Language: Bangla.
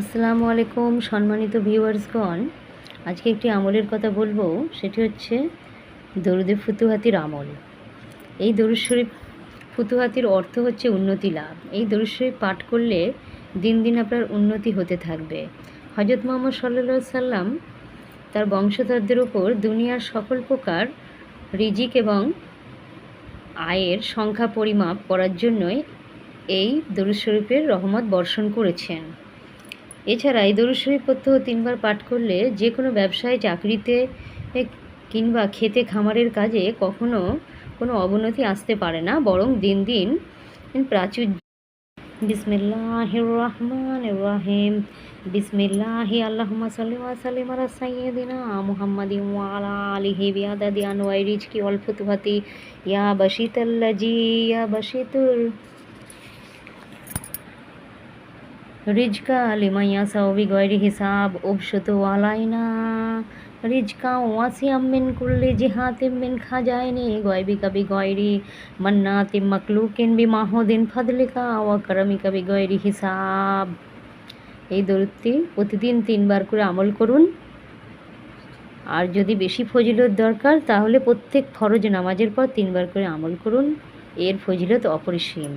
আসসালামু আলাইকুম সম্মানিত ভিউয়ার্সগণ, আজকে একটি আমলের কথা বলবো। সেটি হচ্ছে দরুদে ফুতুহাতির আমল। এই দরুদ শরীফ ফুতুহাতির অর্থ হচ্ছে উন্নতি লাভ। এই দরুদ শরীফ পাঠ করলে দিন দিন আপনার উন্নতি হতে থাকবে। হজরত মুহাম্মদ সাল্লাল্লাহু আলাইহি সাল্লাম তার বংশধরদের উপর দুনিয়ার সকল প্রকার রিজিক এবং আয়ের সংখ্যা পরিমাপ করার জন্যই এই দরুদ শরীফের রহমত বর্ষণ করেছেন। এছাড়া এই দরুদ শরীফ প্রত্যহ 3 বার পাঠ করলে যে কোনো ব্যবসায়, চাকরিতে কিংবা খেতে খামারের কাজে কখনো কোনো অবনতি আসতে পারে না, বরং দিন দিন প্রাচুর্য। বিসমিল্লাহির রহমানির রহিম। বিসমিল্লাহি আল্লাহুম্মা সাল্লি ওয়া সাল্লিম আলা সাইয়্যিদিনা মুহাম্মাদিন ওয়া আলা আলিহি বিআদাদি আনওয়াই রিজকি ওয়াল ফুতুহাতি ইয়া বাশিতাল্লাজি ইয়া বাশিতুর রিজকা লিমান ইয়াশাউ বিগয়রি হিসাব উবশুতু আলাইনা রিজকা ওয়াসিয়াম মিন কুল্লি জিহাতিম মিন খাজাইনি গায়বিকা বিগয়রি মান্নাতিম মাকলুকিন বিমাহুদিন ফাদলিকা ওয়া কারামিকা বিগয়রি হিসাব। এই দরুদটি প্রতিদিন 3 বার করে আমল করুন। আর যদি বেশি ফজিলত দরকার তাহলে প্রত্যেক ফরজ নামাজের পর 3 বার করে আমল করুন। এর ফজিলত অপরিসীম।